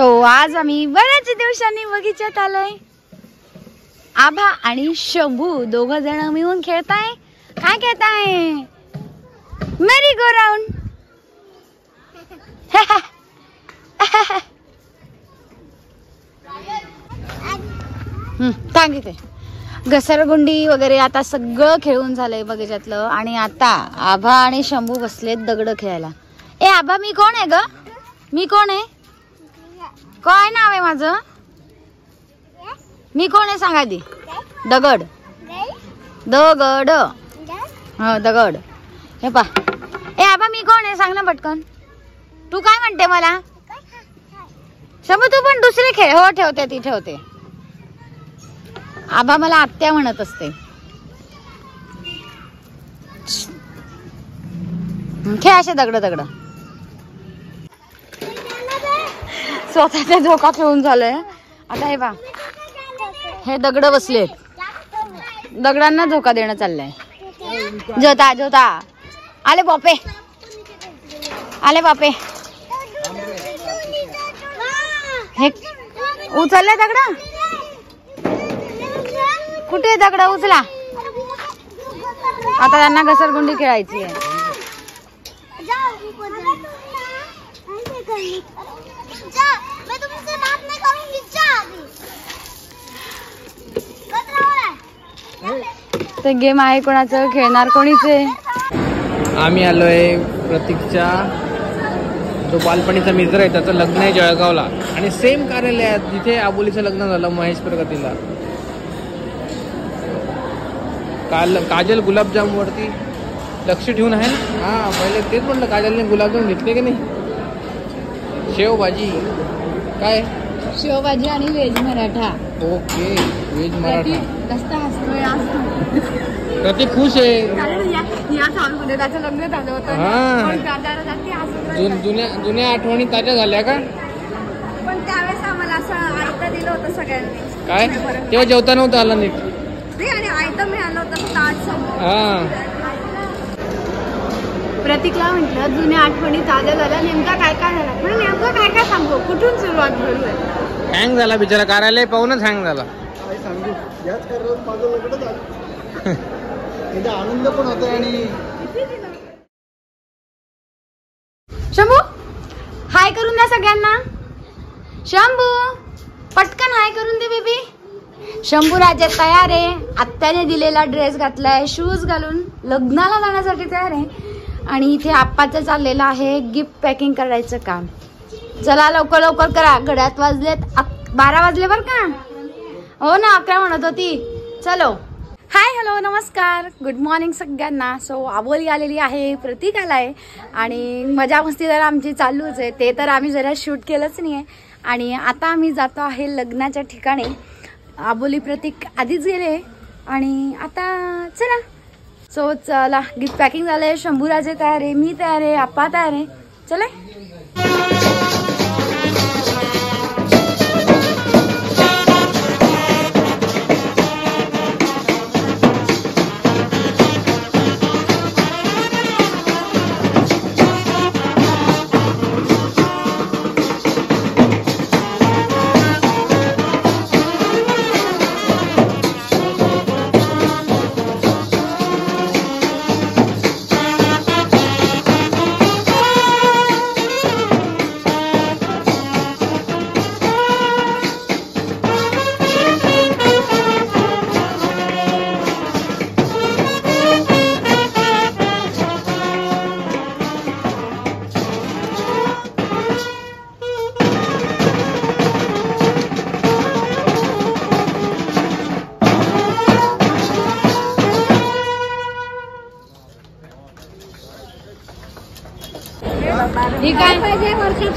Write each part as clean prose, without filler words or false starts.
So आज आम्ही बऱ्याच दिवसांनी बगीच्यात आलोय. आभा आणि शंभू दोघ जण मिळून खेळताय. काय खेळताय? मेरी गो राऊंड. सांगितले घसरगुंडी वगैरे आता सगळं खेळून झालंय बगीच्यातलं. आणि आता आभा आणि शंभू बसलेत दगड खेळायला. ए आभा, मी कोण आहे ग? मी कोण आहे? काय नाव आहे माझं? मी कोण आहे सांगा दी. दगड. दगड. हा दगड. हे पा. ए आबा, मी कोण आहे सांग ना पटकन. तू काय म्हणते मला? शंभू तू पण दुसरे खेळ. हो ठेवते ती ठेवते. आबा मला आत्या म्हणत असते. खेळ असे दगड दगड. स्वतःचा धोका खेळून झालंय. आता हे बा, हे दगड बसलेत. दगडांना धोका देणं चाललंय. जोता जोता. आले बापे, आले बापे. हे उचलले दगड. कुठे दगड उचला. आता त्यांना घसरगुंडी खेळायची आहे. ते गेम आहे कोणाचं, खेळणार कोणीच आहे. आम्ही आलोय प्रतीकच्या जो बालपणीचा मित्र आहे त्याचं लग्न आहे जळगावला. आणि सेम कार्यालयात जिथे आबोलीचं लग्न झालं महेश प्रगतीला. काजल गुलाबजाम वरती लक्ष ठेवून आहे ना. हा पहिले तेच म्हटलं, काजलने गुलाबजाम घेतले की नाही. शेवभाजी काय? शेवभाजी आणि veg Maratha. Okay veg Maratha. जास्त हसतोय आज. प्रतीक खुश आहे. त्याचं लग्न झालं होतं. जुन्या आठवणी ताज्या झाल्या का? पण त्यावेळेस आम्हाला असं आयतं दिलं होतं सगळ्यांनी. काय तेव्हा जेवता नव्हतं आलं नीट. आणि आयतं मिळालं होतं ताट समोर. हा प्रतीकला म्हटलं जुन्या आठवणी ताज्या झाल्या. नेमका काय काय झाला? पण नेमकं काय काय सांगू, कुठून सुरुवात करूया? हँग झाला बिचारा. कार्यालय पाहूनच हँग झाला. आनंद पण होतोय. आणि शंभू हाय करून द्या सगळ्यांना. शंभू पटकन हाय करून दे बेबी. शंभू राजे तयार आहे. आत्याने दिलेला ड्रेस घातलाय, शूज घालून लग्नाला जाण्यासाठी तयार आहे. आणि इथे आप्पाचं चाललेलं आहे गिफ्ट पॅकिंग करायचं काम. चला लवकर लवकर करा. घड्यात वाजलेत 12 वाजले बर का. हो ना 11 म्हणत होती. चलो. हाय हॅलो नमस्कार गुड मॉर्निंग सगळ्यांना. सो आबोली आलेली आहे, प्रतीक आलाय आणि मजा मस्ती जरा आमची चालूच आहे. ते तर आम्ही जरा शूट केलंच नाही आहे. आणि आता आम्ही जातो आहे लग्नाच्या ठिकाणी. आबोली प्रतीक आधीच गेले आणि आता चला. सो चला गिफ्ट पॅकिंग झालंय. शंभूराजे तयार आहे, मी तयार आहे, आप्पा तयार आहे. चला.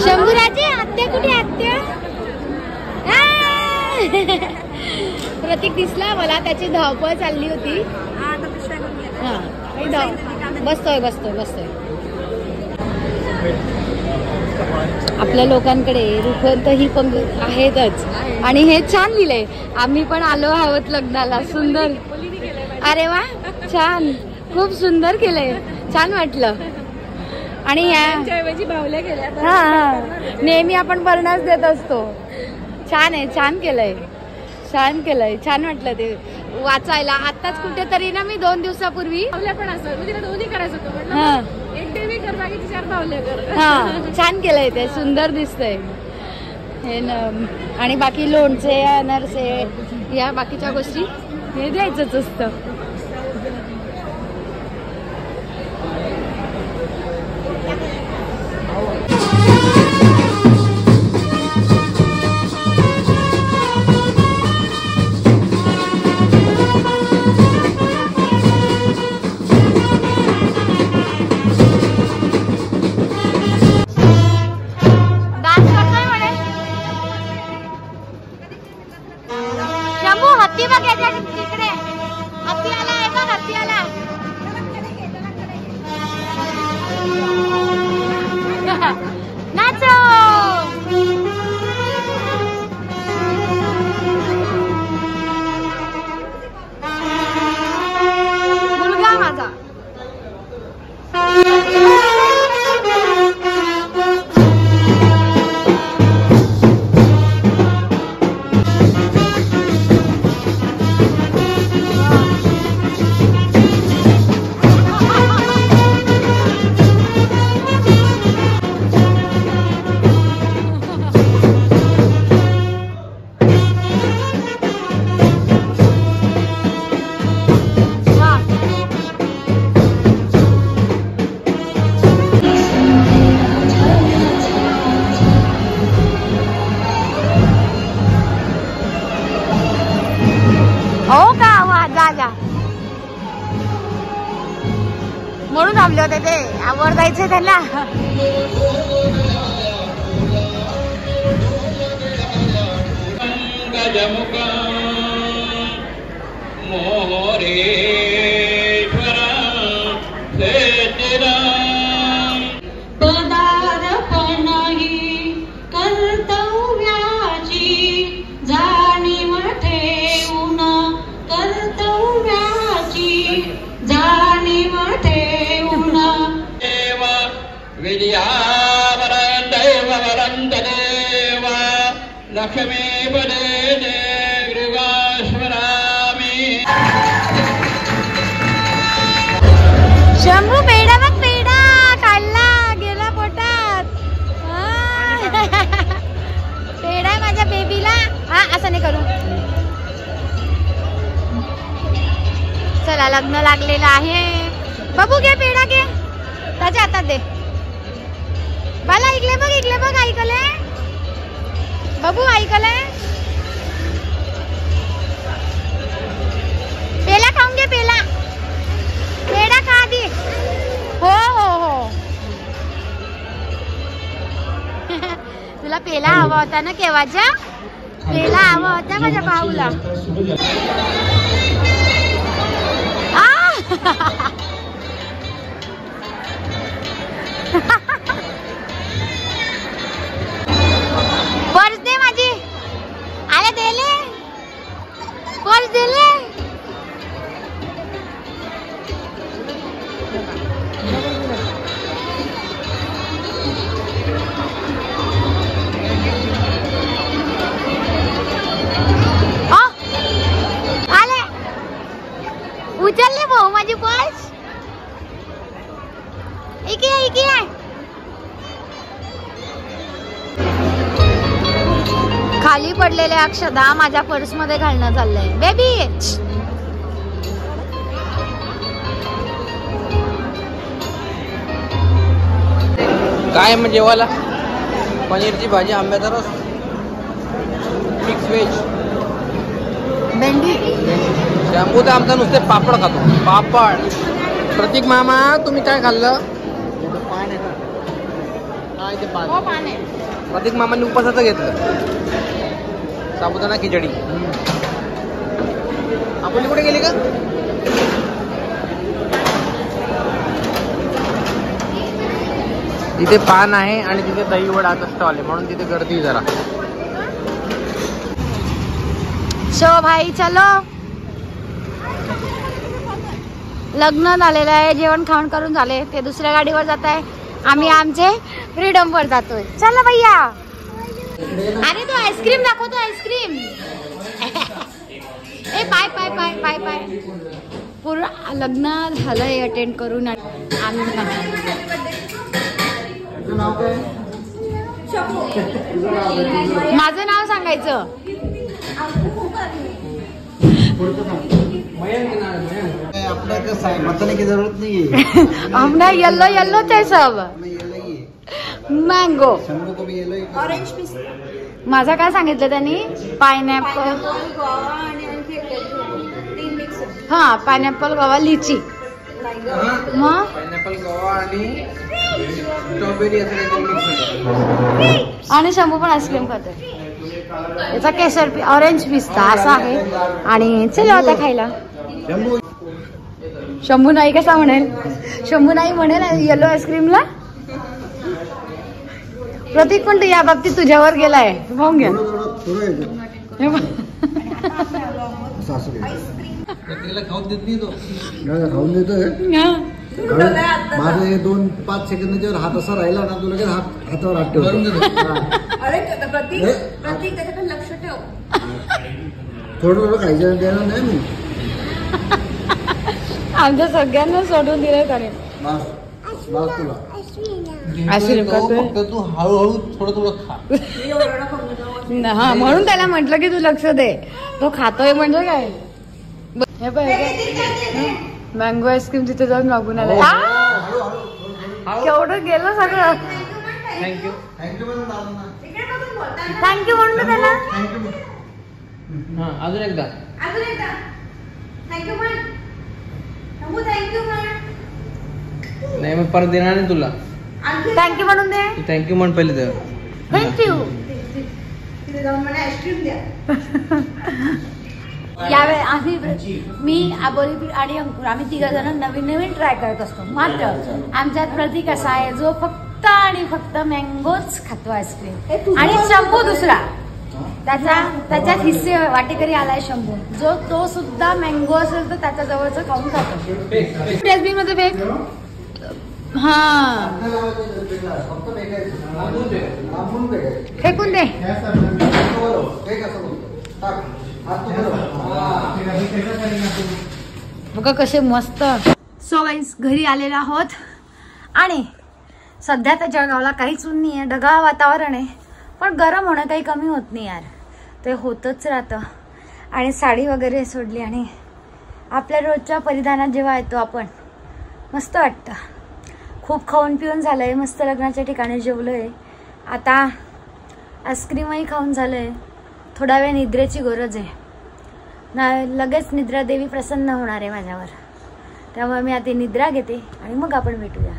शंभूराजे आत्या कुठे? आत्या प्रतीक दिसला मला. त्याची धावपळ चालली होती. बसतोय बसतोय बसतोय. आपल्या लोकांकडे रुखवत ही पण आहेतच. आणि हे छान लिहिलंय, आम्ही पण आलो आहोत लग्नाला. सुंदर. अरे वा छान, खूप सुंदर केलंय, छान वाटलं. आणि या भावल्या गेल्या. हा नेहमी आपण बरणाच देत असतो. छान आहे, छान केलंय, छान केलंय, छान वाटलं ते वाचायला. आताच कुठेतरी ना मी 2 दिवसापूर्वी भावल्या पण असतात, मी तिला दोन्ही करायचं होतं म्हटलं हा एक देवी कर बाकीची 4 भावल्या कर. हा छान केलंय ते, सुंदर दिसतंय हे न. आणि बाकी लोणचे, अनारसे, या बाकीच्या गोष्टी हे द्यायचंच असतं. हत्ती बघायच्या तिकडे, हत्ती आला आहे बघ, हत्ती आला. नाचो. मुलगा माझा. हो का, वा जा जा. म्हणून थांबले होते ते, आवर जायचंय त्यांना. लक्ष्मी पदे गृगास्मरामि. शंभू पेढा बघ, पेढा खाल्ला गेला पोटात. पेढा माझ्या बेबीला. हा असं नाही करू. चला लग्न लागलेलं आहे. बाबू घे पेढा, घे त्याच्या हातात दे. बाला ऐकले बघ, ऐकले बघ, ऐकले बाबू, ऐकलंय. पेला खाऊन घे, पेला, पेढा खा आधी. हो हो हो. तुला पेला हवा होता ना केव्हाचा? पेला हवा होता माझ्या भाऊला. पर्स दे माझी. आले दिले, पर्स दिले. आले उचलले भाऊ माझी पर्स. इकडे इकडे. खाली पडलेल्या अक्षदा माझ्या पर्स मध्ये घालणं चाललंय. बेबी काय म्हणजे जेवायला? पनीरची भाजी, आंब्याचा रस, मिक्स व्हेज, भेंडी. शंभू तर आमचा नुसते पापड खातो, पापड. प्रतीक मामा तुम्ही काय खाल्लं? प्रतीक मामांनी उपासाचं घेतलं, साबुदाणा खिचडी. आपण कुठे गेली का? तिथे पान आहे आणि तिथे दही वडाचा स्टॉल आहे, म्हणून तिथे गर्दी जरा. सो भाई चलो, लग्न झालेलं आहे, जेवण खाऊन करून झाले. ते दुसऱ्या गाडीवर जात आहे. आम्ही आमचे फ्रीडम वर जातोय. चला भैया. अरे तो आईस्क्रीम दाखवतो आईस्क्रीम. ए पाय पाय पाय पाय पाय. पूर्ण लग्न झालंय अटेंड करून आम्ही. माझं नाव सांगायचं. अपना कैसा है बताने की जरूरत नहीं है. हमने येलो येलो थे सब. मँगो. शंभू को भी येलो ही. Orange piece. माझा काय सांगितलं त्यांनी? पायनॅपल. गोवा आणि आणखी 3 मिक्स. हा पायनॅपल गोवा लिची. मग पायनॅपल गोवा आणि स्ट्रॉबेरी असं काहीतरी मिक्स. आणि शंभू पण आईस्क्रीम खाते. याचा केसर ऑरेंज पिस्ता असा आहे. आणि चला आता खायला. शंभू शंभू नाही कसा म्हणेल? शंभू नाही म्हणेल येलो आईस्क्रीमला. प्रतीक पण या बाबतीत तुझ्यावर गेलाय. पाहून घ्या. हे बघ. प्रत्येकाला खाऊन देत नाही तो. खाऊन देतोय. हा. माझं हे 2-5 सेकंदाच्यावर हात असा राहिला ना तुला लगेच हातावर हात ठेवतो. अरे प्रतीक त्याच्याकडे लक्ष ठेव. थोडं खायचं देणार नाही मी. आमच्या सगळ्यांना सोडून दिलंय त्याने. बस तुला आईस्क्रीम खातोय. फक्त तू हळूहळू थोडं थोडं खा. हा म्हणून त्याला म्हटलं की तू लक्ष दे. तो खातोय म्हणजे काय. हे बघ मँगो आईस्क्रीम तिथे जाऊन मागून आला. केवढं गेलं सगळं. थँक्यू. थँक्यू म्हणून ना त्याला. हा अजून एकदा. नाही मग परत देणार नाही तुला. थँक्यू म्हणून दे. थँक्यू म्हण पहिले तर. थँक्यू. आईस्क्रीम द्या. यावेळी आम्ही मी आबोली आणि अंकुर आम्ही 3 जण नवीन नवीन ट्राय करत असतो. मात्र आमच्यात प्रतीक असा आहे जो फक्त आणि फक्त मँगोच खातो आईस्क्रीम. आणि शंभू दुसरा. त्याच्यात हिस्से वाटेकरी आलाय शंभू. जो तो सुद्धा मँगो असेल तर त्याच्या जवळचं खाऊन खातो. डस्टबिन मध्ये फेक. हा फेकून दे. बघा कसे मस्त. सो गाईस घरी आलेलो आहोत आणि सध्या तर जळगावला काहीच ऊन नाही आहे. ढगाळ वातावरण आहे. पण गरम होणं काही कमी होत नाही यार. ते होतच राहतं. आणि साडी वगैरे सोडली आणि आपल्या रोजच्या परिधानात जेव्हा येतो आपण मस्त वाटतं. खूप खाऊन पिऊन झालंय. मस्त लग्नाच्या ठिकाणी जेवलोय. आता आईस्क्रीमही खाऊन झालंय. थोडा वेळ निद्रेची गरज आहे ना. लगेच निद्रा देवी प्रसन्न होणार आहे माझ्यावर. त्यामुळे मी आता निद्रा घेते आणि मग आपण भेटूया.